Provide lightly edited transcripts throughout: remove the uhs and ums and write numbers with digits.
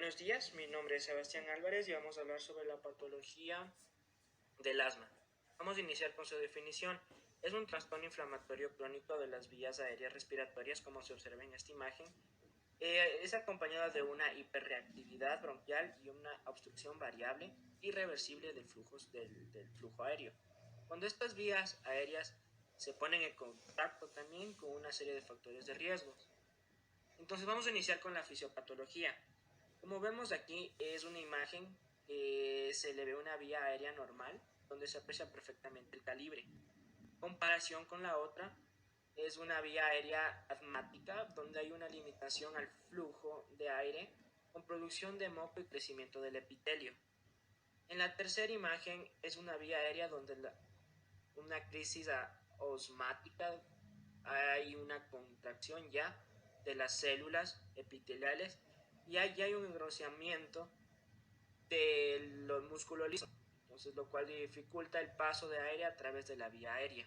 Buenos días, mi nombre es Sebastián Álvarez y vamos a hablar sobre la patología del asma. Vamos a iniciar con su definición. Es un trastorno inflamatorio crónico de las vías aéreas respiratorias, como se observa en esta imagen. Es acompañada de una hiperreactividad bronquial y una obstrucción variable irreversible del flujo aéreo. Cuando estas vías aéreas se ponen en contacto también con una serie de factores de riesgo. Entonces vamos a iniciar con la fisiopatología. Como vemos aquí es una imagen que se le ve una vía aérea normal donde se aprecia perfectamente el calibre. Comparación con la otra es una vía aérea asmática donde hay una limitación al flujo de aire con producción de moco y crecimiento del epitelio. En la tercera imagen es una vía aérea donde una crisis osmática, hay una contracción ya de las células epiteliales y hay un engrosamiento de los músculos lisos, entonces lo cual dificulta el paso de aire a través de la vía aérea.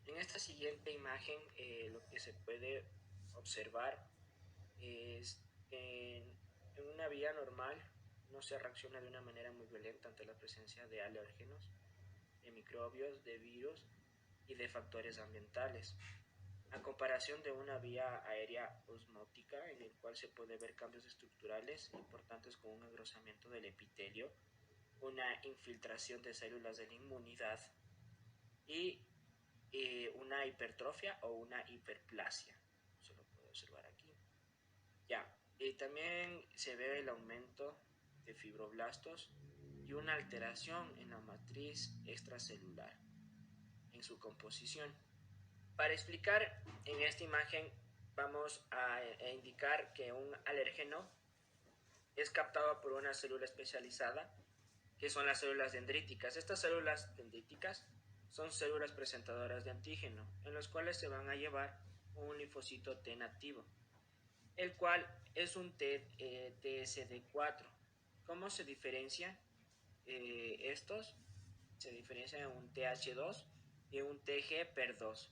En esta siguiente imagen lo que se puede observar es que en una vía normal no se reacciona de una manera muy violenta ante la presencia de alérgenos, de microbios, de virus y de factores ambientales, a comparación de una vía aérea osmótica en el cual se puede ver cambios estructurales importantes como un engrosamiento del epitelio, una infiltración de células de la inmunidad y una hipertrofia o una hiperplasia. Eso lo puedo observar aquí. También se ve el aumento de fibroblastos y una alteración en la matriz extracelular en su composición. Para explicar en esta imagen vamos a indicar que un alérgeno es captado por una célula especializada que son las células dendríticas. Estas células dendríticas son células presentadoras de antígeno en los cuales se van a llevar un linfocito T nativo, el cual es un TSD4. ¿Cómo se diferencia estos? Se diferencian en un TH2 y un TGPER2.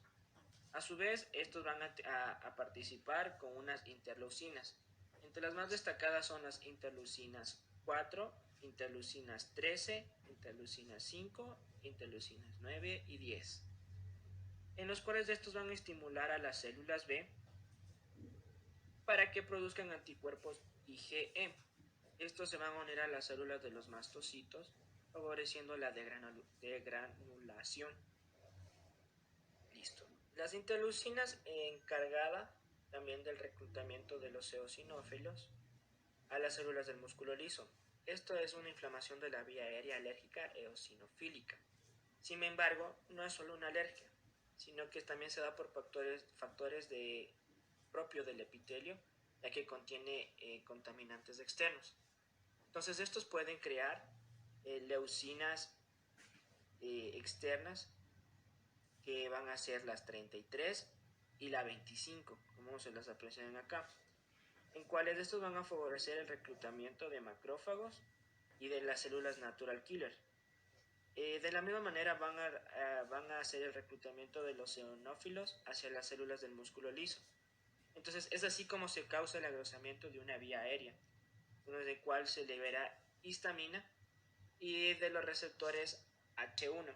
A su vez, estos van a participar con unas interleucinas. Entre las más destacadas son las interleucinas 4, interleucinas 13, interleucinas 5, interleucinas 9 y 10, en los cuales estos van a estimular a las células B para que produzcan anticuerpos IgE. Estos se van a unir a las células de los mastocitos, favoreciendo la degranulación. Listo. Las interleucinas encargadas también del reclutamiento de los eosinófilos a las células del músculo liso. Esto es una inflamación de la vía aérea alérgica eosinofílica. Sin embargo, no es solo una alergia, sino que también se da por factores propio del epitelio, ya que contiene contaminantes externos. Entonces, estos pueden crear leucinas externas que van a ser las 33 y la 25, como se las aprecian acá, en cuales estos van a favorecer el reclutamiento de macrófagos y de las células natural killer. De la misma manera van a hacer el reclutamiento de los eosinófilos hacia las células del músculo liso. Entonces es así como se causa el engrosamiento de una vía aérea, donde cual se libera histamina y de los receptores H1.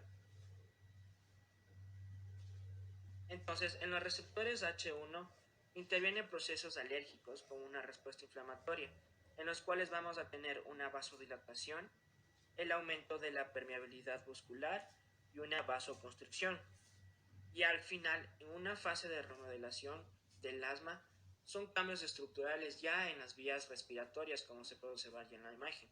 Entonces, en los receptores H1 intervienen procesos alérgicos como una respuesta inflamatoria, en los cuales vamos a tener una vasodilatación, el aumento de la permeabilidad muscular y una vasoconstricción. Y al final, en una fase de remodelación del asma, son cambios estructurales ya en las vías respiratorias, como se puede observar ya en la imagen,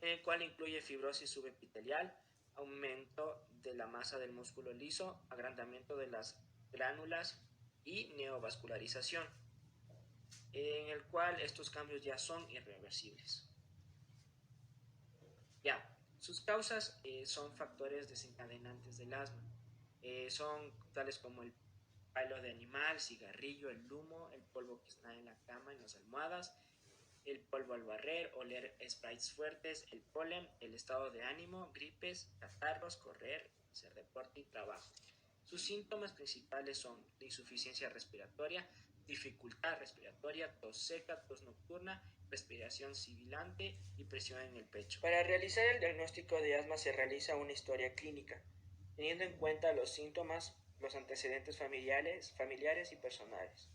en el cual incluye fibrosis subepitelial, aumento de la masa del músculo liso, agrandamiento de las gránulas y neovascularización, en el cual estos cambios ya son irreversibles. Sus causas son factores desencadenantes del asma. Son tales como el palo de animal, cigarrillo, el humo, el polvo que está en la cama, en las almohadas, el polvo al barrer, oler sprays fuertes, el polen, el estado de ánimo, gripes, catarros, correr, hacer deporte y trabajo. Sus síntomas principales son la insuficiencia respiratoria, dificultad respiratoria, tos seca, tos nocturna, respiración sibilante y presión en el pecho. Para realizar el diagnóstico de asma se realiza una historia clínica, teniendo en cuenta los síntomas, los antecedentes familiares y personales.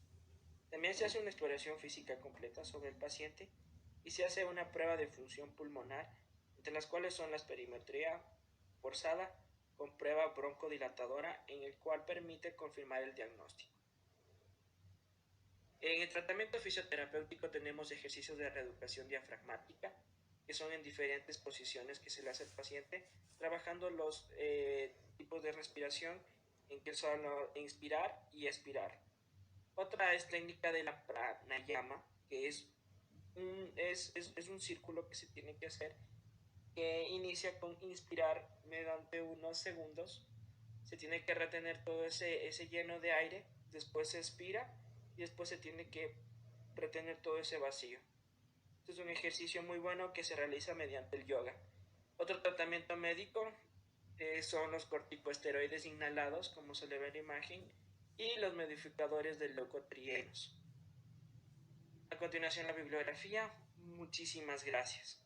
También se hace una exploración física completa sobre el paciente y se hace una prueba de función pulmonar, entre las cuales son la espirometría forzada con prueba broncodilatadora, en el cual permite confirmar el diagnóstico. En el tratamiento fisioterapéutico tenemos ejercicios de reeducación diafragmática, que son en diferentes posiciones que se le hace al paciente, trabajando los tipos de respiración, en que son inspirar y expirar. Otra es técnica de la pranayama, que es un círculo que se tiene que hacer, que inicia con inspirar mediante unos segundos, se tiene que retener todo ese lleno de aire, después se expira y después se tiene que retener todo ese vacío. Este es un ejercicio muy bueno que se realiza mediante el yoga. Otro tratamiento médico son los corticosteroides inhalados, como se le ve en la imagen, y los modificadores de leucotrienos. A continuación la bibliografía. Muchísimas gracias.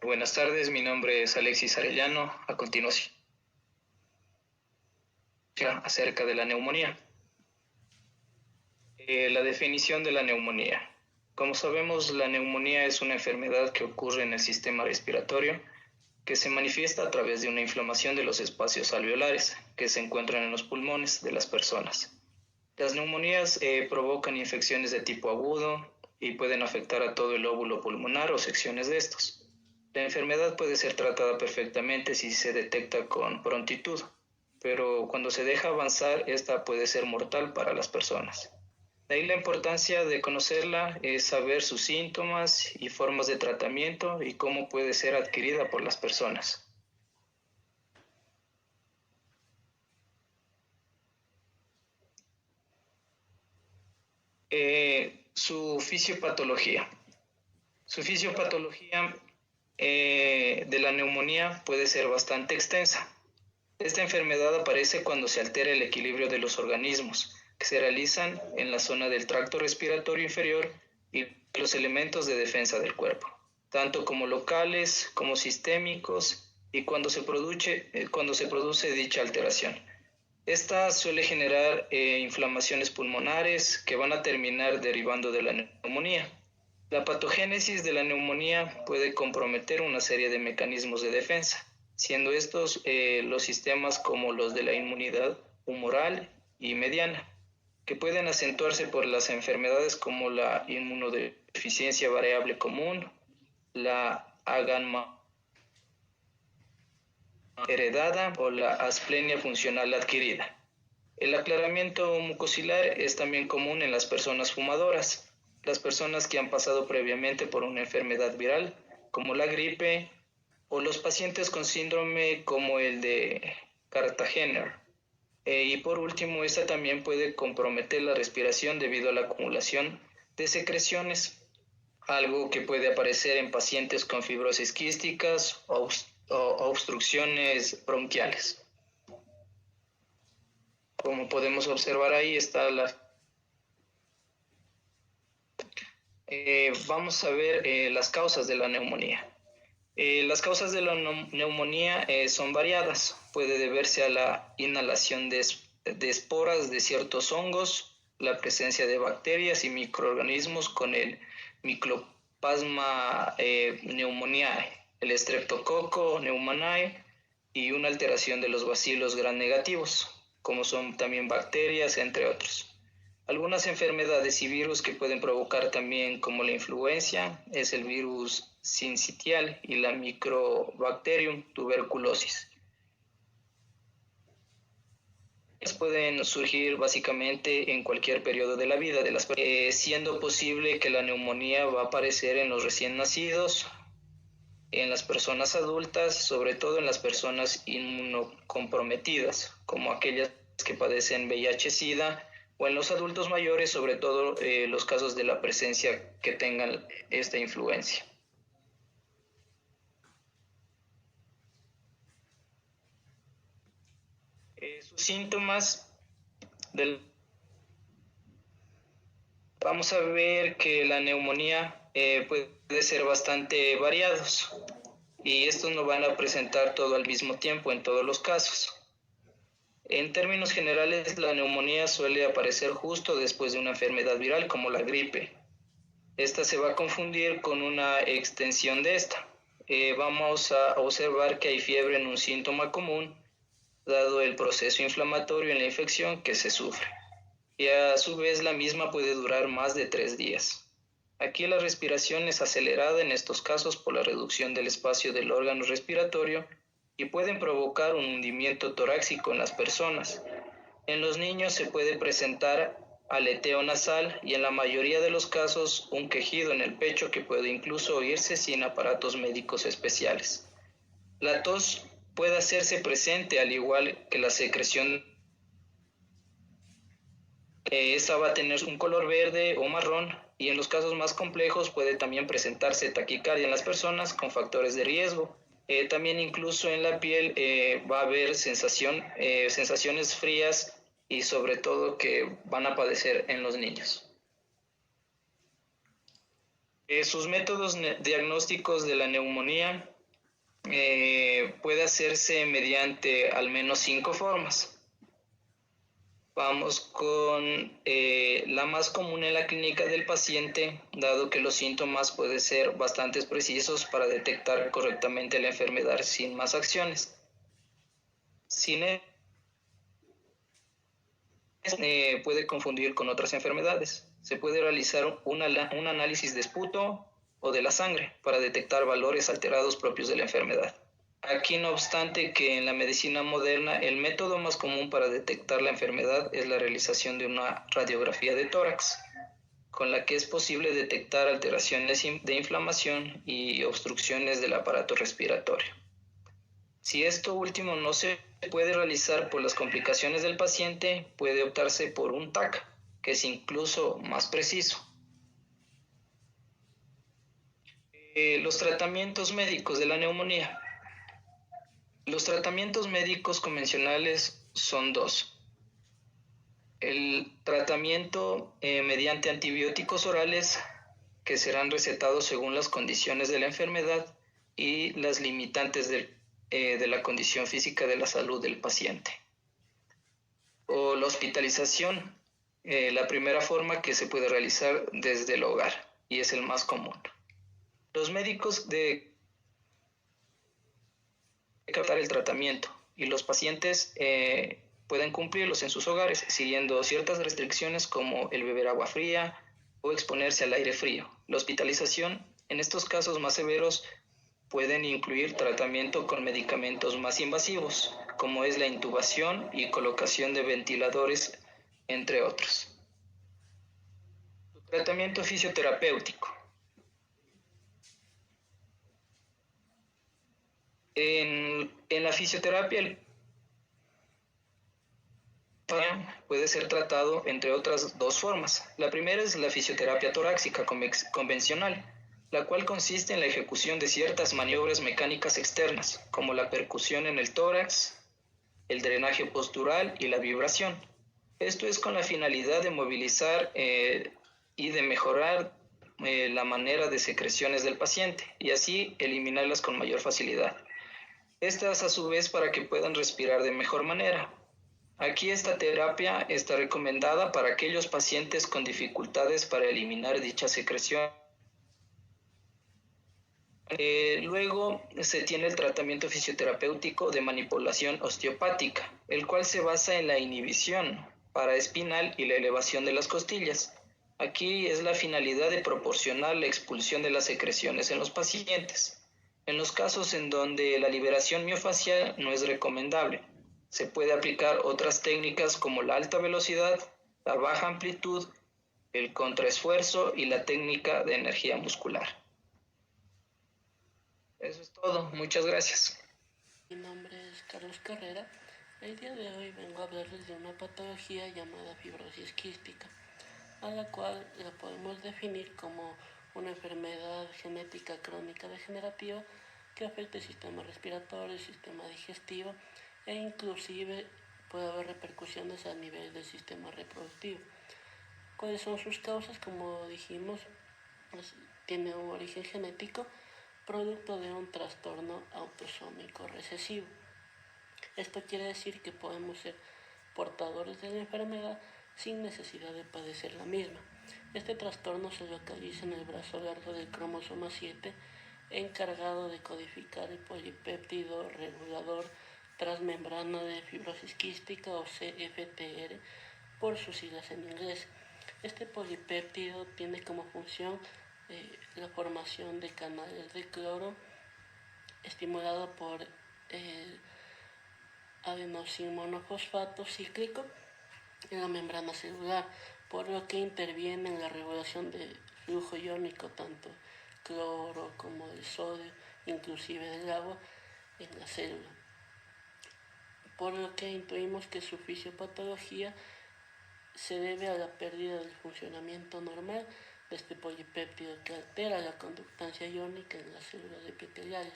Buenas tardes, mi nombre es Alexis Arellano. A continuación, acerca de la neumonía. La definición de la neumonía. Como sabemos, la neumonía es una enfermedad que ocurre en el sistema respiratorio, que se manifiesta a través de una inflamación de los espacios alveolares que se encuentran en los pulmones de las personas. Las neumonías provocan infecciones de tipo agudo y pueden afectar a todo el lóbulo pulmonar o secciones de estos. La enfermedad puede ser tratada perfectamente si se detecta con prontitud, pero cuando se deja avanzar, esta puede ser mortal para las personas. De ahí la importancia de conocerla es saber sus síntomas y formas de tratamiento y cómo puede ser adquirida por las personas. Su fisiopatología. Su fisiopatología de la neumonía puede ser bastante extensa. Esta enfermedad aparece cuando se altera el equilibrio de los organismos, que se realizan en la zona del tracto respiratorio inferior y los elementos de defensa del cuerpo, tanto como locales como sistémicos, y cuando se produce dicha alteración. Esta suele generar inflamaciones pulmonares que van a terminar derivando de la neumonía. La patogénesis de la neumonía puede comprometer una serie de mecanismos de defensa, siendo estos los sistemas como los de la inmunidad humoral y mediana, que pueden acentuarse por las enfermedades como la inmunodeficiencia variable común, la agamma heredada o la asplenia funcional adquirida. El aclaramiento mucosilar es también común en las personas fumadoras, las personas que han pasado previamente por una enfermedad viral, como la gripe, o los pacientes con síndrome como el de Cartagener. Y por último, esta también puede comprometer la respiración debido a la acumulación de secreciones, algo que puede aparecer en pacientes con fibrosis quísticas o obstrucciones bronquiales. Como podemos observar ahí está vamos a ver las causas de la neumonía. Las causas de la neumonía son variadas. Puede deberse a la inhalación de esporas de ciertos hongos, la presencia de bacterias y microorganismos con el Mycoplasma pneumoniae, el Streptococcus pneumoniae y una alteración de los bacilos gram negativos, como son también bacterias, entre otros. Algunas enfermedades y virus que pueden provocar también, como la influenza, es el virus sincitial y la Mycobacterium tuberculosis. Pueden surgir básicamente en cualquier periodo de la vida de las personas, siendo posible que la neumonía va a aparecer en los recién nacidos, en las personas adultas, sobre todo en las personas inmunocomprometidas, como aquellas que padecen VIH-Sida, o en los adultos mayores, sobre todo los casos de la presencia que tengan esta influencia. Sus síntomas Vamos a ver que la neumonía puede ser bastante variados y estos no van a presentar todo al mismo tiempo en todos los casos. En términos generales, la neumonía suele aparecer justo después de una enfermedad viral como la gripe. Esta se va a confundir con una extensión de esta. Vamos a observar que hay fiebre en un síntoma común, dado el proceso inflamatorio en la infección que se sufre. Y a su vez la misma puede durar más de 3 días. Aquí la respiración es acelerada en estos casos por la reducción del espacio del órgano respiratorio y pueden provocar un hundimiento torácico en las personas. En los niños se puede presentar aleteo nasal y en la mayoría de los casos un quejido en el pecho que puede incluso oírse sin aparatos médicos especiales. La tos puede hacerse presente al igual que la secreción. Esta va a tener un color verde o marrón y en los casos más complejos puede también presentarse taquicardia en las personas con factores de riesgo. También incluso en la piel va a haber sensaciones frías y sobre todo que van a padecer en los niños. Sus métodos diagnósticos de la neumonía puede hacerse mediante al menos 5 formas. Vamos con la más común en la clínica del paciente, dado que los síntomas pueden ser bastante precisos para detectar correctamente la enfermedad sin más acciones. Puede confundir con otras enfermedades. Se puede realizar un análisis de esputo o de la sangre para detectar valores alterados propios de la enfermedad. Aquí, no obstante, que en la medicina moderna el método más común para detectar la enfermedad es la realización de una radiografía de tórax, con la que es posible detectar alteraciones de inflamación y obstrucciones del aparato respiratorio. Si esto último no se puede realizar por las complicaciones del paciente, puede optarse por un TAC, que es incluso más preciso. Los tratamientos médicos de la neumonía. Los tratamientos médicos convencionales son 2. El tratamiento mediante antibióticos orales, que serán recetados según las condiciones de la enfermedad y las limitantes de la condición física de la salud del paciente. O la hospitalización, la primera forma que se puede realizar desde el hogar y es el más común. Los médicos tratar el tratamiento y los pacientes pueden cumplirlos en sus hogares siguiendo ciertas restricciones como el beber agua fría o exponerse al aire frío. La hospitalización en estos casos más severos pueden incluir tratamiento con medicamentos más invasivos como es la intubación y colocación de ventiladores, entre otros. Tratamiento fisioterapéutico. En la fisioterapia puede ser tratado entre otras 2 formas. La primera es la fisioterapia torácica convencional, la cual consiste en la ejecución de ciertas maniobras mecánicas externas, como la percusión en el tórax, el drenaje postural y la vibración. Esto es con la finalidad de movilizar y de mejorar la manera de secreciones del paciente y así eliminarlas con mayor facilidad. Estas a su vez para que puedan respirar de mejor manera. Aquí esta terapia está recomendada para aquellos pacientes con dificultades para eliminar dicha secreción. Luego se tiene el tratamiento fisioterapéutico de manipulación osteopática, el cual se basa en la inhibición paraespinal y la elevación de las costillas. Aquí es la finalidad de proporcionar la expulsión de las secreciones en los pacientes. En los casos en donde la liberación miofacial no es recomendable, se puede aplicar otras técnicas como la alta velocidad, la baja amplitud, el contraesfuerzo y la técnica de energía muscular. Eso es todo. Muchas gracias. Mi nombre es Carlos Carrera. El día de hoy vengo a hablarles de una patología llamada fibrosis quística, a la cual la podemos definir como una enfermedad genética crónica degenerativa que afecta el sistema respiratorio, el sistema digestivo e inclusive puede haber repercusiones a nivel del sistema reproductivo. ¿Cuáles son sus causas? Como dijimos, pues, tiene un origen genético producto de un trastorno autosómico recesivo. Esto quiere decir que podemos ser portadores de la enfermedad sin necesidad de padecer la misma. Este trastorno se localiza en el brazo largo del cromosoma 7, encargado de codificar el polipéptido regulador transmembrana de fibrosis quística o CFTR por sus siglas en inglés. Este polipéptido tiene como función la formación de canales de cloro estimulado por el adenosín-monofosfato cíclico en la membrana celular, por lo que interviene en la regulación del flujo iónico, tanto cloro como del sodio, inclusive del agua, en la célula. Por lo que intuimos que su fisiopatología se debe a la pérdida del funcionamiento normal de este polipéptido que altera la conductancia iónica en las células epiteliales.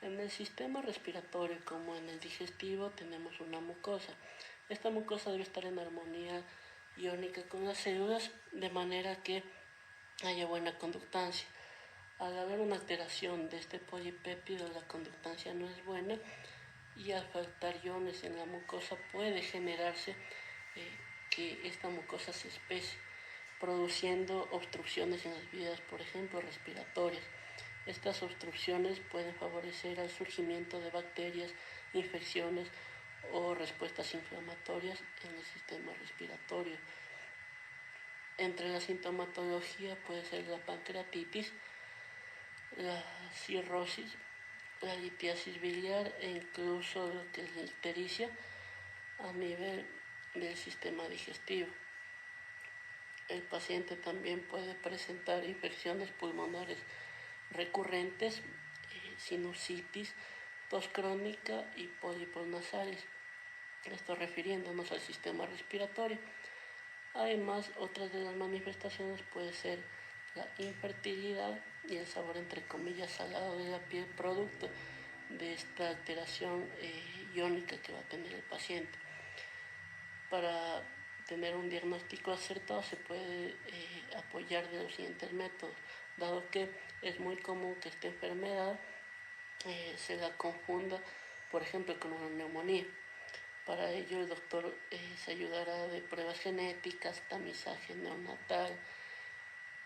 En el sistema respiratorio como en el digestivo tenemos una mucosa. Esta mucosa debe estar en armonía iónica con las células de manera que haya buena conductancia. Al haber una alteración de este polipéptido, la conductancia no es buena y al faltar iones en la mucosa puede generarse que esta mucosa se espese, produciendo obstrucciones en las vías, por ejemplo, respiratorias. Estas obstrucciones pueden favorecer al surgimiento de bacterias, infecciones o respuestas inflamatorias en el sistema respiratorio. Entre la sintomatología puede ser la pancreatitis, la cirrosis, la litiasis biliar e incluso lo que es la ictericia a nivel del sistema digestivo. El paciente también puede presentar infecciones pulmonares recurrentes, sinusitis, tos crónica y pólipos nasales. Esto refiriéndonos al sistema respiratorio. Además, otras de las manifestaciones puede ser la infertilidad y el sabor entre comillas salado de la piel producto de esta alteración iónica que va a tener el paciente. Para tener un diagnóstico acertado se puede apoyar de los siguientes métodos, dado que es muy común que esta enfermedad se la confunda, por ejemplo, con una neumonía. Para ello el doctor se ayudará de pruebas genéticas, tamizaje neonatal,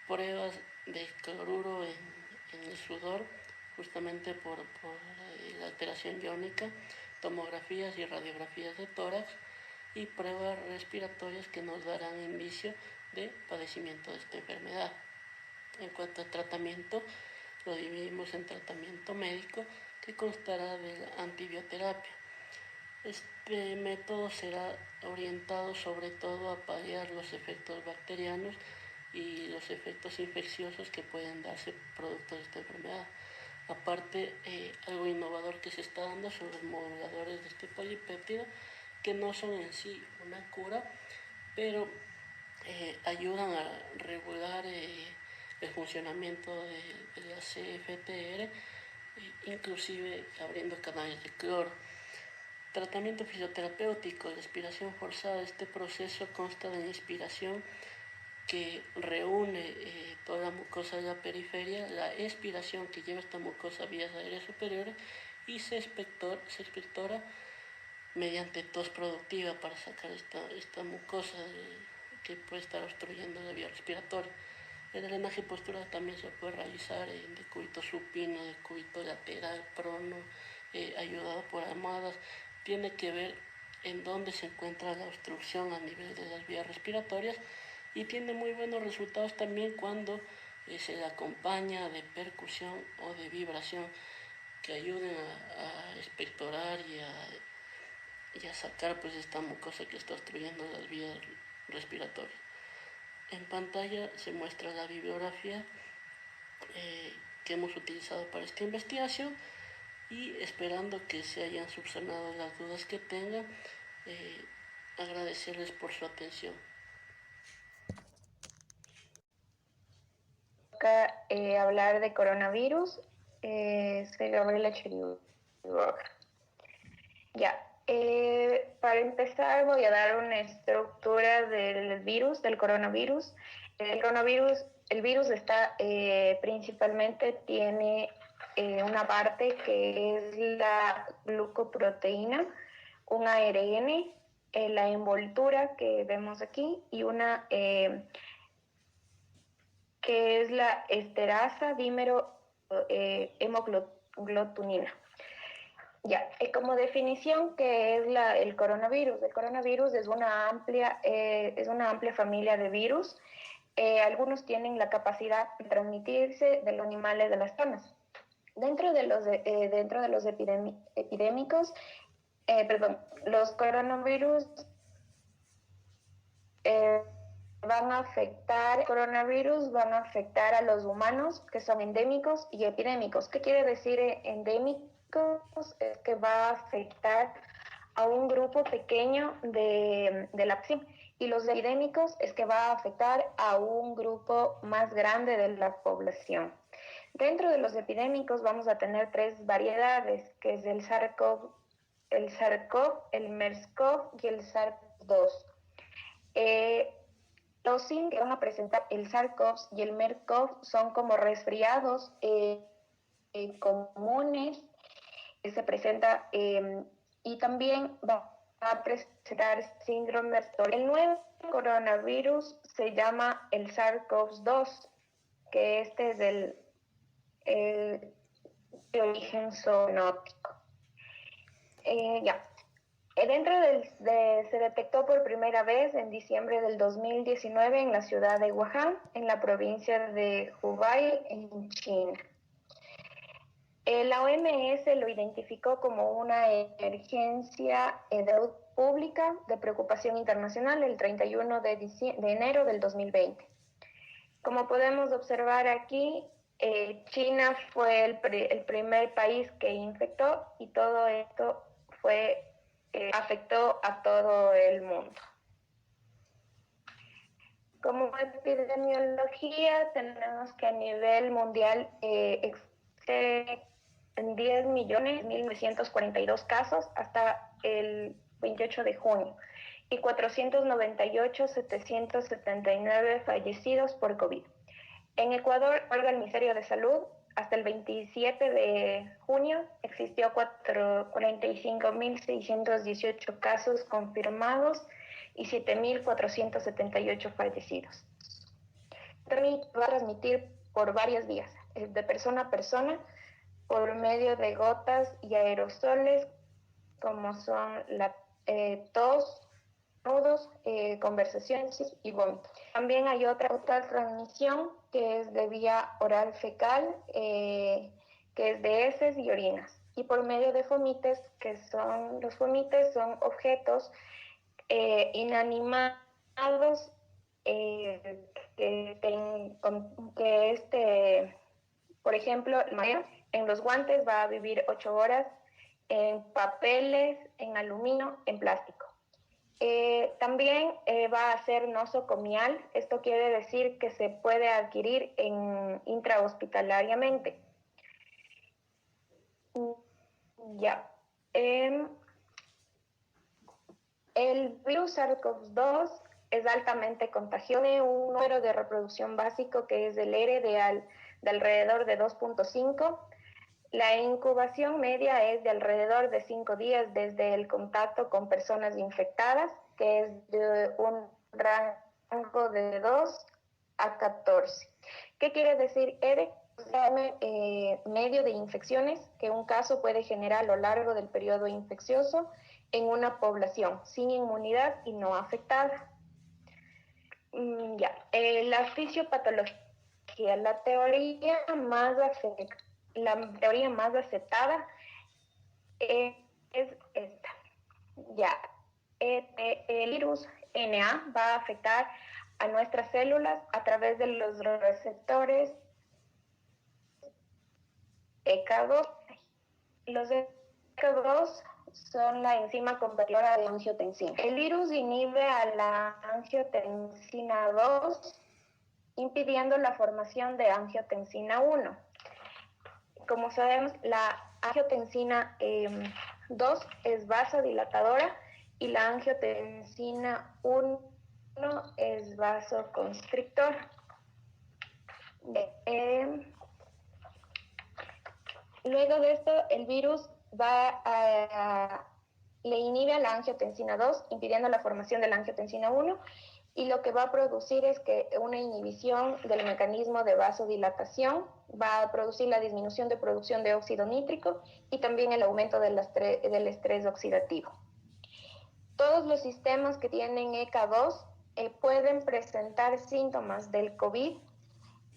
pruebas de cloruro en el sudor, justamente por la alteración iónica, tomografías y radiografías de tórax y pruebas respiratorias que nos darán indicio de padecimiento de esta enfermedad. En cuanto a tratamiento, lo dividimos en tratamiento médico que constará de la antibioterapia. Este método será orientado sobre todo a paliar los efectos bacterianos y los efectos infecciosos que pueden darse producto de esta enfermedad. Aparte, algo innovador que se está dando son los moduladores de este polipéptido, que no son en sí una cura, pero ayudan a regular el funcionamiento de la CFTR, inclusive abriendo canales de cloro. Tratamiento fisioterapéutico, la expiración forzada. Este proceso consta de la inspiración que reúne toda la mucosa de la periferia, la expiración que lleva esta mucosa a vías aéreas superiores y se expectora mediante tos productiva para sacar esta mucosa que puede estar obstruyendo la vía respiratoria. El drenaje postural también se puede realizar en decúbito supino, decúbito lateral, prono, ayudado por almohadas. Tiene que ver en dónde se encuentra la obstrucción a nivel de las vías respiratorias y tiene muy buenos resultados también cuando se le acompaña de percusión o de vibración que ayuden a expectorar y a sacar pues esta mucosa que está obstruyendo las vías respiratorias. En pantalla se muestra la bibliografía que hemos utilizado para esta investigación y esperando que se hayan subsanado las dudas que tengan, agradecerles por su atención. Toca hablar de coronavirus. Soy Gabriela Chiriboga. Ya, Para empezar, voy a dar una estructura del virus, del coronavirus. El virus está principalmente tiene una parte que es la glucoproteína, un ARN, la envoltura que vemos aquí y una que es la esterasa dímero hemoglutinina. Ya, como definición, ¿qué es el coronavirus? El coronavirus es una amplia familia de virus. Algunos tienen la capacidad de transmitirse de los animales de las zonas. Dentro de los epidémicos, los coronavirus van a afectar a los humanos, que son endémicos y epidémicos. ¿Qué quiere decir endémicos? Es que va a afectar a un grupo pequeño de la población. Y los epidémicos es que va a afectar a un grupo más grande de la población. Dentro de los epidémicos vamos a tener 3 variedades, que es el SARS-CoV, el MERS-CoV y el SARS-2. Los síntomas que van a presentar el SARS-CoV y el MERS-CoV son como resfriados comunes que se presenta y también va a presentar síndrome respiratorio. El nuevo coronavirus se llama el SARS-CoV-2, que este es de origen zoonótico. Se detectó por primera vez en diciembre del 2019 en la ciudad de Wuhan, en la provincia de Hubei, en China. La OMS lo identificó como una emergencia de salud pública de preocupación internacional el 31 de enero del 2020. Como podemos observar aquí, China fue el primer país que infectó y todo esto afectó a todo el mundo. Como epidemiología, tenemos que a nivel mundial existe 10.1.942 casos hasta el 28 de junio y 498.779 fallecidos por COVID. En Ecuador, el Ministerio de Salud, hasta el 27 de junio existió 45.618 casos confirmados y 7.478 fallecidos. También va a transmitir por varias vías, de persona a persona, por medio de gotas y aerosoles, como son la tos, nudos, conversaciones y vómitos. También hay otra transmisión que es de vía oral fecal, que es de heces y orinas, y por medio de fomites, los fomites son objetos inanimados por ejemplo, en los guantes va a vivir 8 horas, en papeles, en aluminio, en plástico. También va a ser nosocomial, esto quiere decir que se puede adquirir intrahospitalariamente. Ya. El virus SARS-CoV-2 es altamente contagioso, tiene un número de reproducción básico que es del R de alrededor de 2.5. La incubación media es de alrededor de 5 días desde el contacto con personas infectadas, que es de un rango de 2 a 14. ¿Qué quiere decir R? Medio de infecciones que un caso puede generar a lo largo del periodo infeccioso en una población sin inmunidad y no afectada. La fisiopatología, la teoría más aceptada es esta. El virus NA va a afectar a nuestras células a través de los receptores ECA2. Los ECA2 son la enzima convertidora de angiotensina. El virus inhibe a la angiotensina 2, impidiendo la formación de angiotensina 1. Como sabemos, la angiotensina 2 es vasodilatadora y la angiotensina 1 es vasoconstrictora. Luego de esto, el virus le inhibe a la angiotensina 2, impidiendo la formación de la angiotensina 1, y lo que va a producir es que una inhibición del mecanismo de vasodilatación va a producir la disminución de producción de óxido nítrico y también el aumento del estrés oxidativo. Todos los sistemas que tienen ECA2 pueden presentar síntomas del COVID,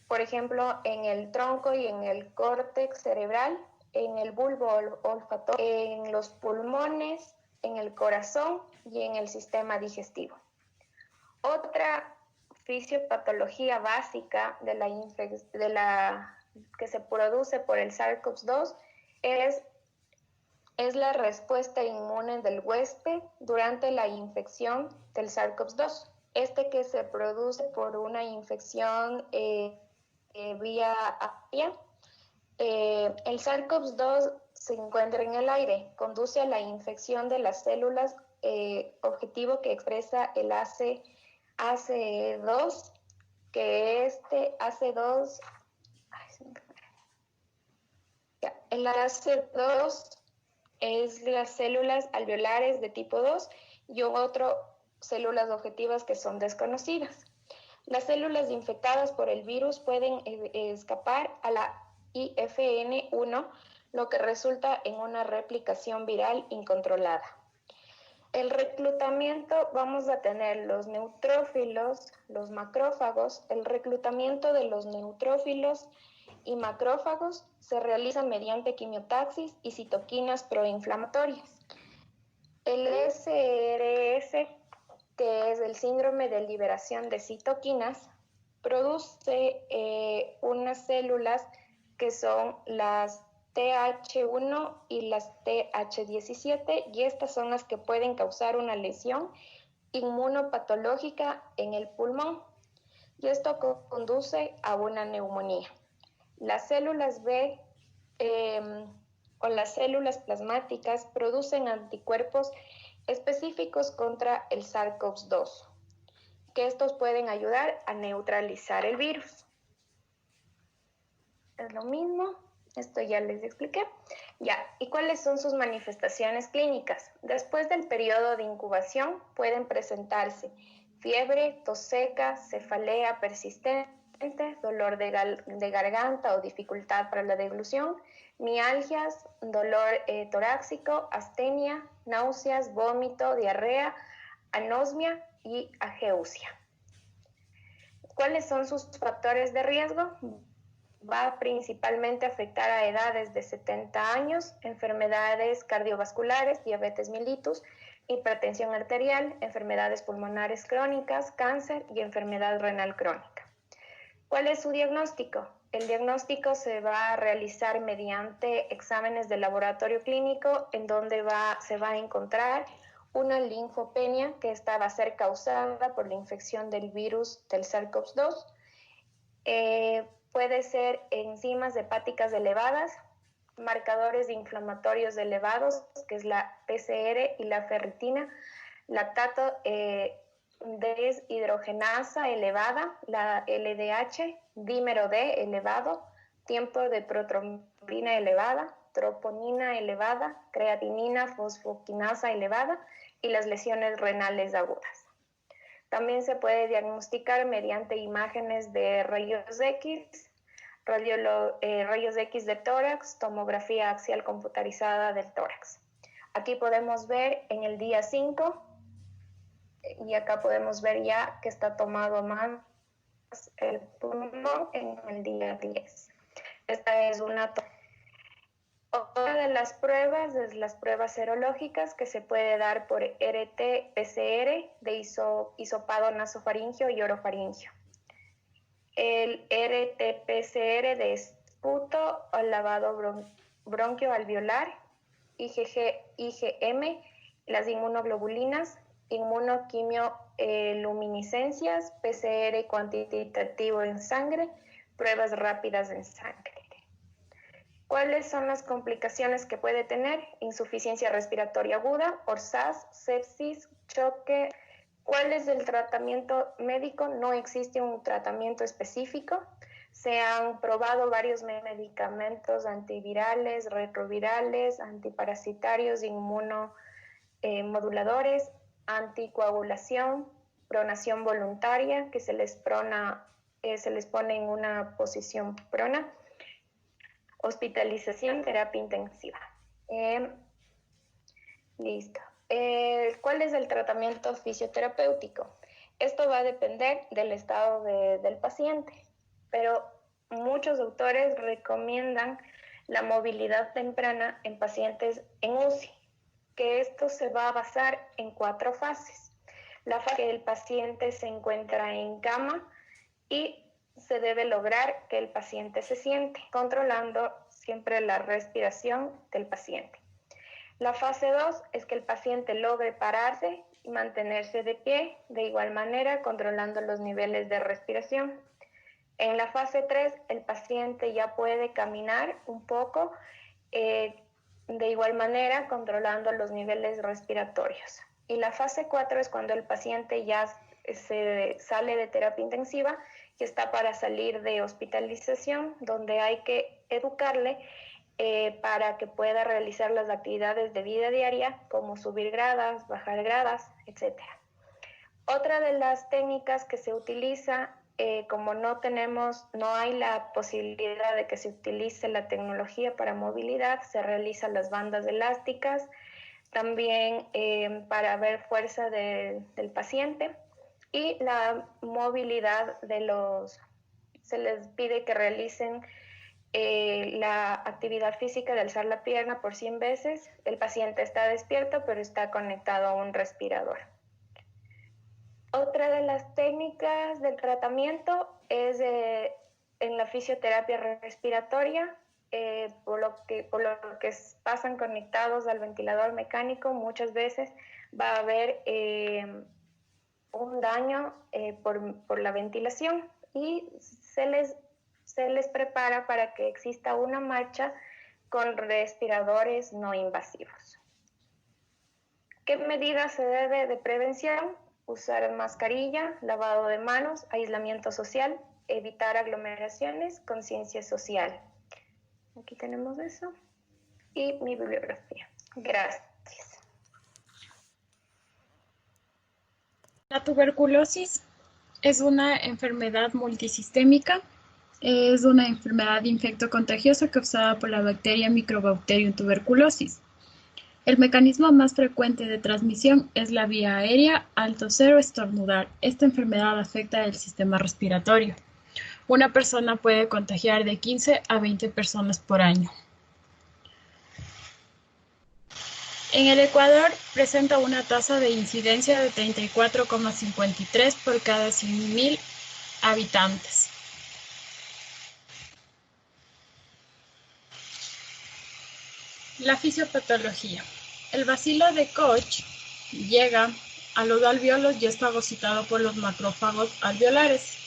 por ejemplo, en el tronco y en el córtex cerebral, en el bulbo olfatorio, en los pulmones, en el corazón y en el sistema digestivo. Otra fisiopatología básica que se produce por el SARS-CoV-2 es la respuesta inmune del huésped durante la infección del SARS-CoV-2. Que se produce por una infección vía aérea. El SARS-CoV-2 se encuentra en el aire, conduce a la infección de las células objetivo que expresa el ACE2, que ACE2, el ACE2 es las células alveolares de tipo 2 y otras células objetivas que son desconocidas. Las células infectadas por el virus pueden escapar a la IFN1, lo que resulta en una replicación viral incontrolada. El reclutamiento, vamos a tener los neutrófilos, los macrófagos. El reclutamiento de los neutrófilos y macrófagos se realiza mediante quimiotaxis y citoquinas proinflamatorias. El SRS, que es el síndrome de liberación de citoquinas, produce unas células que son las TH1 y las TH17, y estas son las que pueden causar una lesión inmunopatológica en el pulmón, y esto conduce a una neumonía. Las células B o las células plasmáticas producen anticuerpos específicos contra el SARS-CoV-2, que estos pueden ayudar a neutralizar el virus. Es lo mismo, esto ya les expliqué. ¿Y cuáles son sus manifestaciones clínicas? Después del periodo de incubación pueden presentarse fiebre, tos seca, cefalea persistente, dolor de garganta o dificultad para la deglución, mialgias, dolor torácico, astenia, náuseas, vómito, diarrea, anosmia y ageusia. ¿Cuáles son sus factores de riesgo? Va principalmente a afectar a edades de 70 años, enfermedades cardiovasculares, diabetes mellitus, hipertensión arterial, enfermedades pulmonares crónicas, cáncer y enfermedad renal crónica. ¿Cuál es su diagnóstico? El diagnóstico se va a realizar mediante exámenes de laboratorio clínico, en donde se va a encontrar una linfopenia, que esta va a ser causada por la infección del virus del SARS-CoV-2. Puede ser enzimas hepáticas elevadas, marcadores inflamatorios elevados, que es la PCR y la ferritina, lactato deshidrogenasa elevada, la LDH, dímero D elevado, tiempo de protrombina elevada, troponina elevada, creatinina fosfoquinasa elevada y las lesiones renales agudas. También se puede diagnosticar mediante imágenes de rayos X, rayos X de tórax, tomografía axial computarizada del tórax. Aquí podemos ver en el día 5, y acá podemos ver ya que está tomado más el pulmón en el día 10. Esta es otra de las pruebas es las pruebas serológicas, que se puede dar por RT-PCR de hisopado nasofaringio y orofaringio. El RT-PCR de esputo o lavado bronquioalveolar, IgM, las inmunoglobulinas, inmunoquimioluminiscencias, PCR cuantitativo en sangre, pruebas rápidas en sangre. ¿Cuáles son las complicaciones que puede tener? Insuficiencia respiratoria aguda, orsaz, sepsis, choque. ¿Cuál es el tratamiento médico? No existe un tratamiento específico. Se han probado varios medicamentos antivirales, retrovirales, antiparasitarios, inmunomoduladores, anticoagulación, pronación voluntaria, que se les pone en una posición prona, hospitalización, terapia intensiva. Listo. ¿Cuál es el tratamiento fisioterapéutico? Esto va a depender del estado del paciente, pero muchos autores recomiendan la movilidad temprana en pacientes en UCI, que esto se va a basar en 4 fases. La fase que el paciente se encuentra en cama y se debe lograr que el paciente se siente, controlando siempre la respiración del paciente. La fase 2 es que el paciente logre pararse y mantenerse de pie, de igual manera controlando los niveles de respiración. En la fase 3 el paciente ya puede caminar un poco, de igual manera controlando los niveles respiratorios. Y la fase 4 es cuando el paciente ya se sale de terapia intensiva y está para salir de hospitalización, donde hay que educarle para que pueda realizar las actividades de vida diaria, como subir gradas, bajar gradas, etc. Otra de las técnicas que se utiliza, como no hay la posibilidad de que se utilice la tecnología para movilidad, se realizan las bandas elásticas, también para ver fuerza del paciente, y la movilidad se les pide que realicen la actividad física de alzar la pierna por 100 veces. El paciente está despierto, pero está conectado a un respirador. Otra de las técnicas del tratamiento es en la fisioterapia respiratoria, por lo que pasan conectados al ventilador mecánico, muchas veces va a haber un daño por la ventilación, y se les prepara para que exista una marcha con respiradores no invasivos. ¿Qué medidas se debe de prevención? Usar mascarilla, lavado de manos, aislamiento social, evitar aglomeraciones, conciencia social. Aquí tenemos eso y mi bibliografía. Gracias. La tuberculosis es una enfermedad multisistémica. Es una enfermedad infectocontagiosa causada por la bacteria Microbacterium tuberculosis. El mecanismo más frecuente de transmisión es la vía aérea al toser o estornudar. Esta enfermedad afecta el sistema respiratorio. Una persona puede contagiar de 15 a 20 personas por año. En el Ecuador presenta una tasa de incidencia de 34,53 por cada 100.000 habitantes. La fisiopatología. El bacilo de Koch llega a los alvéolos y es fagocitado por los macrófagos alveolares.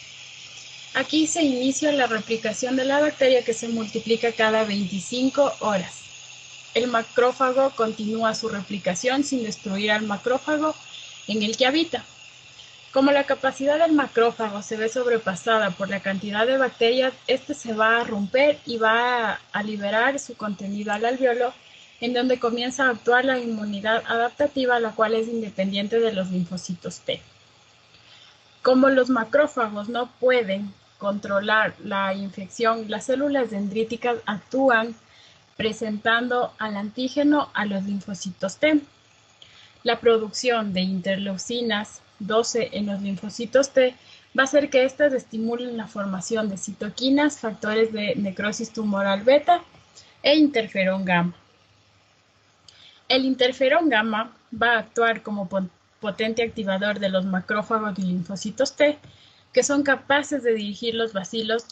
Aquí se inicia la replicación de la bacteria, que se multiplica cada 25 horas. El macrófago continúa su replicación sin destruir al macrófago en el que habita. Como la capacidad del macrófago se ve sobrepasada por la cantidad de bacterias, este se va a romper y va a liberar su contenido al alvéolo, en donde comienza a actuar la inmunidad adaptativa, la cual es independiente de los linfocitos T. Como los macrófagos no pueden controlar la infección, las células dendríticas actúan presentando al antígeno a los linfocitos T. La producción de interleucinas 12 en los linfocitos T va a hacer que éstas estimulen la formación de citoquinas, factores de necrosis tumoral beta e interferón gamma. El interferón gamma va a actuar como potente activador de los macrófagos y linfocitos T, que son capaces de dirigir los bacilos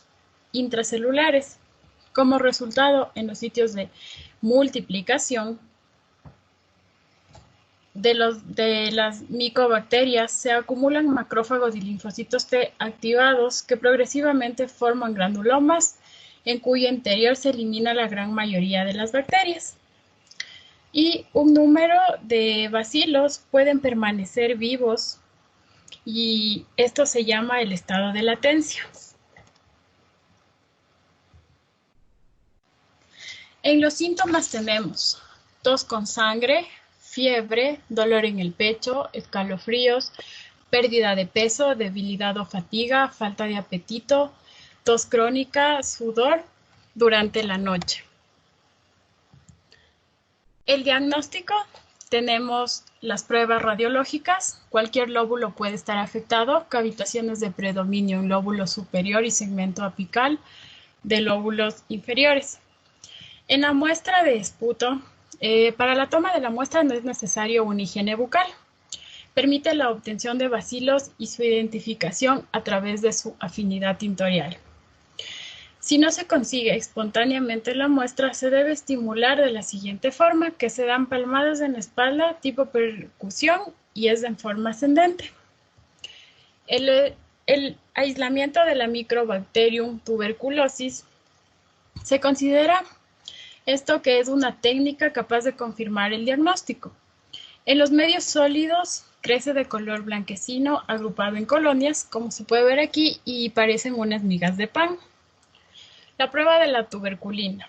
intracelulares. Como resultado, en los sitios de multiplicación de las micobacterias se acumulan macrófagos y linfocitos T activados que progresivamente forman granulomas en cuyo interior se elimina la gran mayoría de las bacterias. Y un número de bacilos pueden permanecer vivos y esto se llama el estado de latencia. En los síntomas tenemos tos con sangre, fiebre, dolor en el pecho, escalofríos, pérdida de peso, debilidad o fatiga, falta de apetito, tos crónica, sudor durante la noche. El diagnóstico, tenemos las pruebas radiológicas, cualquier lóbulo puede estar afectado, cavitaciones de predominio en lóbulo superior y segmento apical de lóbulos inferiores. En la muestra de esputo, para la toma de la muestra no es necesario una higiene bucal. Permite la obtención de bacilos y su identificación a través de su afinidad tintorial. Si no se consigue espontáneamente la muestra, se debe estimular de la siguiente forma, que se dan palmadas en la espalda tipo percusión y es en forma ascendente. El aislamiento de la Microbacterium tuberculosis se considera esto que es una técnica capaz de confirmar el diagnóstico. En los medios sólidos crece de color blanquecino agrupado en colonias, como se puede ver aquí, y parecen unas migas de pan. La prueba de la tuberculina.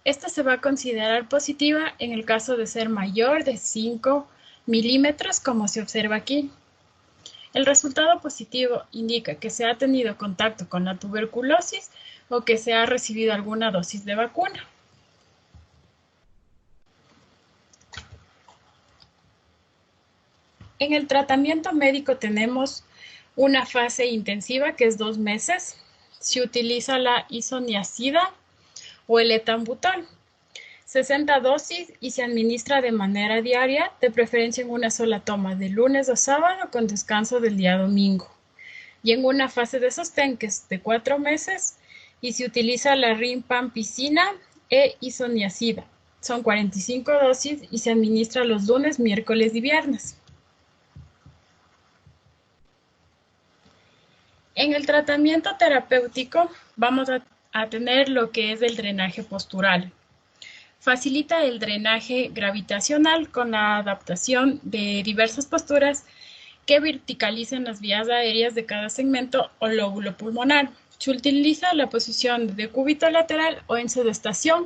Esta se va a considerar positiva en el caso de ser mayor de 5 milímetros, como se observa aquí. El resultado positivo indica que se ha tenido contacto con la tuberculosis o que se ha recibido alguna dosis de vacuna. En el tratamiento médico tenemos una fase intensiva que es 2 meses. Se utiliza la isoniazida o el etambutol. 60 dosis y se administra de manera diaria, de preferencia en una sola toma, de lunes a sábado con descanso del día domingo. Y en una fase de sostén que es de 4 meses y se utiliza la rifampicina e isoniazida. Son 45 dosis y se administra los lunes, miércoles y viernes. En el tratamiento terapéutico vamos a tener lo que es el drenaje postural. Facilita el drenaje gravitacional con la adaptación de diversas posturas que verticalicen las vías aéreas de cada segmento o lóbulo pulmonar. Se utiliza la posición de decúbito lateral o en sedestación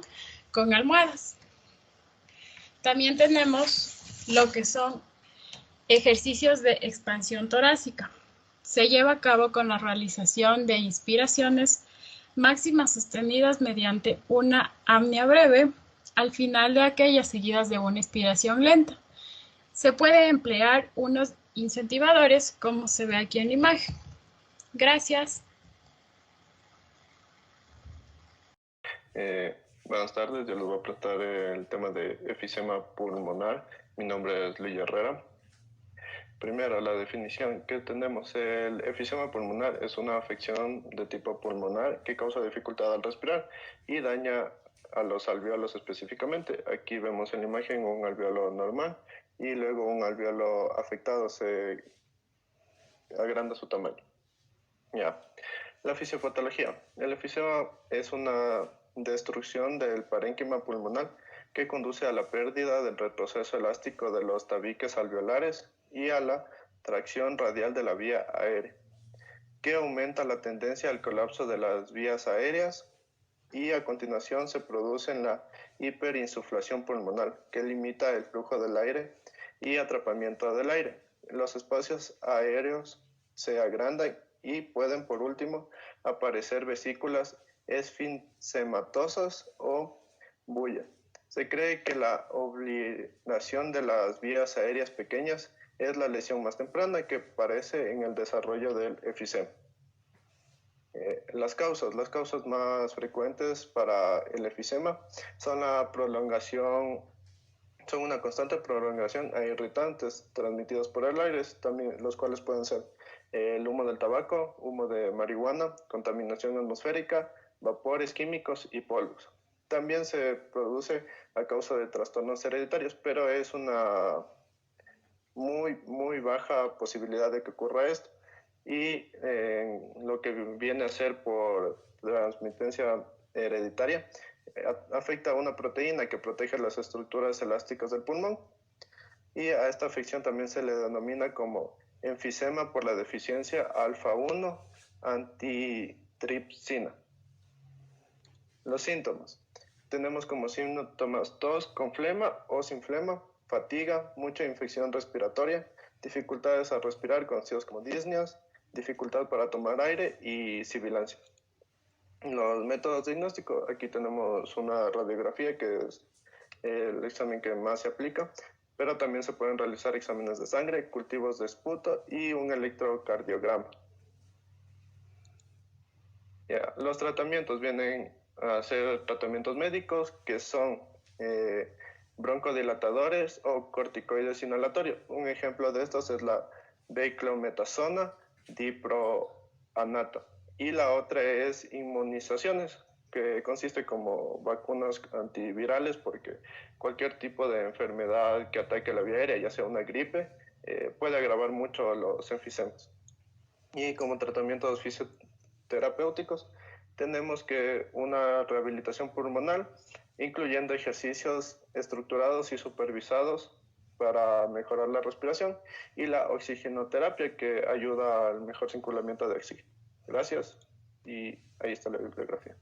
con almohadas. También tenemos lo que son ejercicios de expansión torácica. Se lleva a cabo con la realización de inspiraciones máximas sostenidas mediante una apnea breve, al final de aquellas seguidas de una expiración lenta. Se puede emplear unos incentivadores, como se ve aquí en la imagen. Gracias. Buenas tardes, yo les voy a presentar el tema de efisema pulmonar. Mi nombre es Luis Herrera. Primero, la definición que tenemos. El efisema pulmonar es una afección de tipo pulmonar que causa dificultad al respirar y daña a los alvéolos específicamente. Aquí vemos en la imagen un alvéolo normal y luego un alvéolo afectado se agranda su tamaño. Ya. La fisiopatología. El efisema es una destrucción del parénquima pulmonar que conduce a la pérdida del retroceso elástico de los tabiques alveolares y a la tracción radial de la vía aérea, que aumenta la tendencia al colapso de las vías aéreas y a continuación se produce la hiperinsuflación pulmonar, que limita el flujo del aire y atrapamiento del aire. Los espacios aéreos se agrandan y pueden, por último, aparecer vesículas esfincematosas o bulla. Se cree que la obliteración de las vías aéreas pequeñas es la lesión más temprana que aparece en el desarrollo del efisema. Las causas más frecuentes para el efisema son la prolongación, son una constante prolongación a irritantes transmitidos por el aire, también los cuales pueden ser el humo del tabaco, humo de marihuana, contaminación atmosférica, vapores químicos y polvos. También se produce a causa de trastornos hereditarios, pero es una muy baja posibilidad de que ocurra esto. Y lo que viene a ser por transmitencia hereditaria, afecta a una proteína que protege las estructuras elásticas del pulmón, y a esta afección también se le denomina como enfisema por la deficiencia alfa-1 antitripsina. Los síntomas. Tenemos como síntomas tos con flema o sin flema, fatiga, mucha infección respiratoria, dificultades al respirar conocidos como disneas, dificultad para tomar aire y sibilancia. Los métodos diagnósticos, aquí tenemos una radiografía que es el examen que más se aplica, pero también se pueden realizar exámenes de sangre, cultivos de esputo y un electrocardiograma. Los tratamientos vienen a ser tratamientos médicos que son broncodilatadores o corticoides inhalatorios. Un ejemplo de estos es la beclometasona, diproanato. Y la otra es inmunizaciones, que consiste como vacunas antivirales, porque cualquier tipo de enfermedad que ataque la vía aérea, ya sea una gripe, puede agravar mucho los enfisemas. Y como tratamientos fisioterapéuticos, tenemos que una rehabilitación pulmonar, incluyendo ejercicios estructurados y supervisados para mejorar la respiración, y la oxigenoterapia, que ayuda al mejor circulamiento de oxígeno. Gracias, y ahí está la bibliografía.